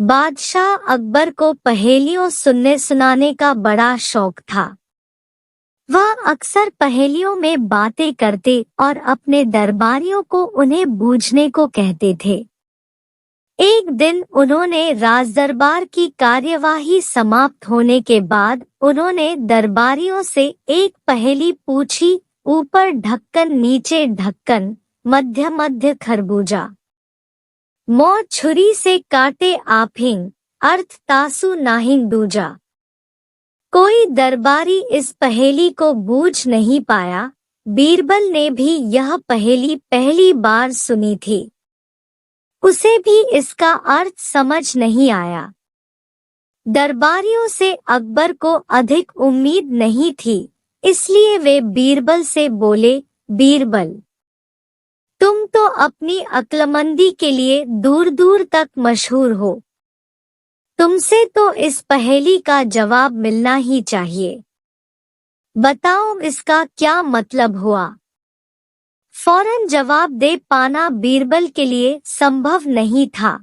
बादशाह अकबर को पहेलियों सुनने सुनाने का बड़ा शौक था। वह अक्सर पहेलियों में बातें करते और अपने दरबारियों को उन्हें बूझने को कहते थे। एक दिन उन्होंने राजदरबार की कार्यवाही समाप्त होने के बाद उन्होंने दरबारियों से एक पहेली पूछी। ऊपर ढक्कन नीचे ढक्कन, मध्य मध्य खरबूजा, मौत छुरी से काटे आफिंग, अर्थ तासु नाहिंग दूजा। कोई दरबारी इस पहेली को बूझ नहीं पाया। बीरबल ने भी यह पहेली पहली बार सुनी थी। उसे भी इसका अर्थ समझ नहीं आया। दरबारियों से अकबर को अधिक उम्मीद नहीं थी, इसलिए वे बीरबल से बोले, बीरबल, तुम तो अपनी अक्लमंदी के लिए दूर दूर तक मशहूर हो। तुमसे तो इस पहेली का जवाब मिलना ही चाहिए। बताओ इसका क्या मतलब हुआ। फौरन जवाब दे पाना बीरबल के लिए संभव नहीं था।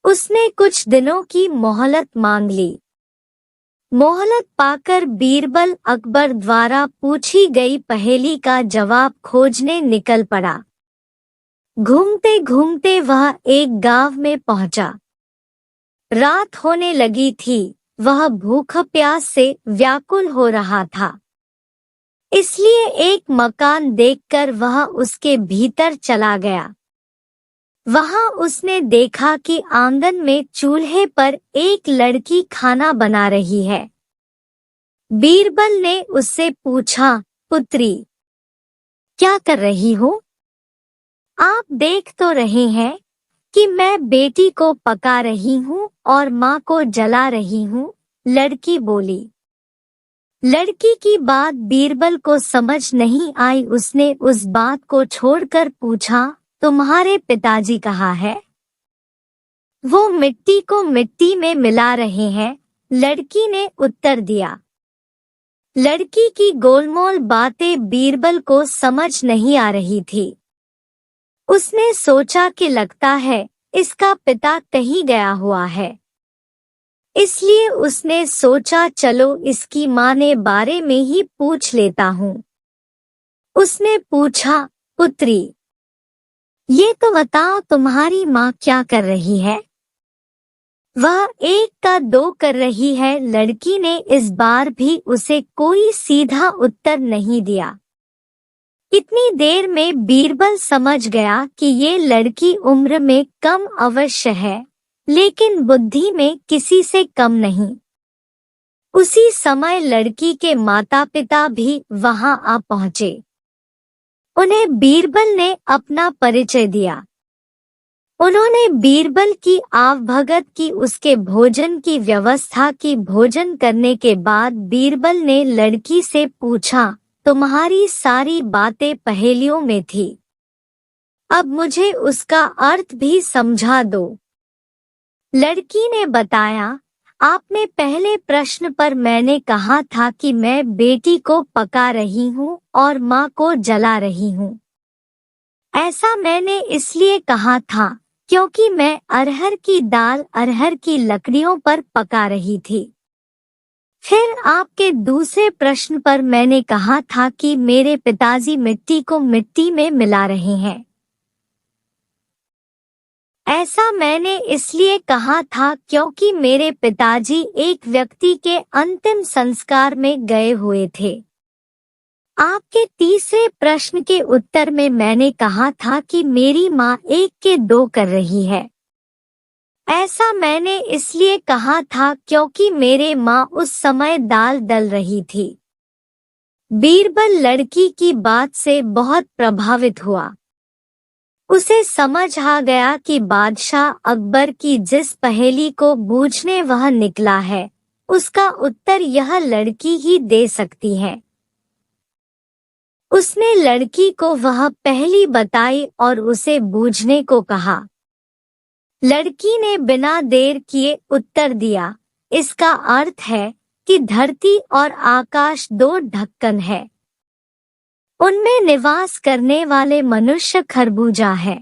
उसने कुछ दिनों की मोहलत मांग ली। मोहलत पाकर बीरबल अकबर द्वारा पूछी गई पहेली का जवाब खोजने निकल पड़ा। घूमते घूमते वह एक गांव में पहुंचा। रात होने लगी थी। वह भूख प्यास से व्याकुल हो रहा था, इसलिए एक मकान देखकर वह उसके भीतर चला गया। वहां उसने देखा कि आंगन में चूल्हे पर एक लड़की खाना बना रही है। बीरबल ने उससे पूछा, पुत्री, क्या कर रही हो? आप देख तो रहे हैं कि मैं बेटी को पका रही हूँ और माँ को जला रही हूँ, लड़की बोली। लड़की की बात बीरबल को समझ नहीं आई। उसने उस बात को छोड़कर पूछा, तुम्हारे पिताजी कहाँ है? वो मिट्टी को मिट्टी में मिला रहे हैं, लड़की ने उत्तर दिया। लड़की की गोलमोल बातें बीरबल को समझ नहीं आ रही थी। उसने सोचा कि लगता है इसका पिता कहीं गया हुआ है, इसलिए उसने सोचा चलो इसकी माँ ने बारे में ही पूछ लेता हूँ। उसने पूछा, पुत्री, ये तो बताओ तुम्हारी माँ क्या कर रही है? वह एक का दो कर रही है, लड़की ने इस बार भी उसे कोई सीधा उत्तर नहीं दिया। इतनी देर में बीरबल समझ गया कि ये लड़की उम्र में कम अवश्य है, लेकिन बुद्धि में किसी से कम नहीं। उसी समय लड़की के माता पिता भी वहां आ पहुंचे। उन्हें बीरबल ने अपना परिचय दिया। उन्होंने बीरबल की आवभगत की, उसके भोजन की व्यवस्था की। भोजन करने के बाद बीरबल ने लड़की से पूछा, तुम्हारी सारी बातें पहेलियों में थी, अब मुझे उसका अर्थ भी समझा दो। लड़की ने बताया, आपने पहले प्रश्न पर मैंने कहा था कि मैं बेटी को पका रही हूँ और माँ को जला रही हूँ। ऐसा मैंने इसलिए कहा था क्योंकि मैं अरहर की दाल अरहर की लकड़ियों पर पका रही थी। फिर आपके दूसरे प्रश्न पर मैंने कहा था कि मेरे पिताजी मिट्टी को मिट्टी में मिला रहे हैं। ऐसा मैंने इसलिए कहा था क्योंकि मेरे पिताजी एक व्यक्ति के अंतिम संस्कार में गए हुए थे। आपके तीसरे प्रश्न के उत्तर में मैंने कहा था कि मेरी माँ एक के दो कर रही है। ऐसा मैंने इसलिए कहा था क्योंकि मेरे माँ उस समय दाल दल रही थी। बीरबल लड़की की बात से बहुत प्रभावित हुआ। उसे समझ आ गया कि बादशाह अकबर की जिस पहेली को बूझने वह निकला है, उसका उत्तर यह लड़की ही दे सकती है। उसने लड़की को वह पहेली बताई और उसे बूझने को कहा। लड़की ने बिना देर किए उत्तर दिया, इसका अर्थ है कि धरती और आकाश दो ढक्कन है, उनमें निवास करने वाले मनुष्य खरबूजा है।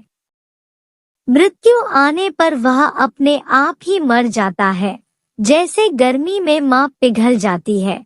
मृत्यु आने पर वह अपने आप ही मर जाता है, जैसे गर्मी में माँ पिघल जाती है।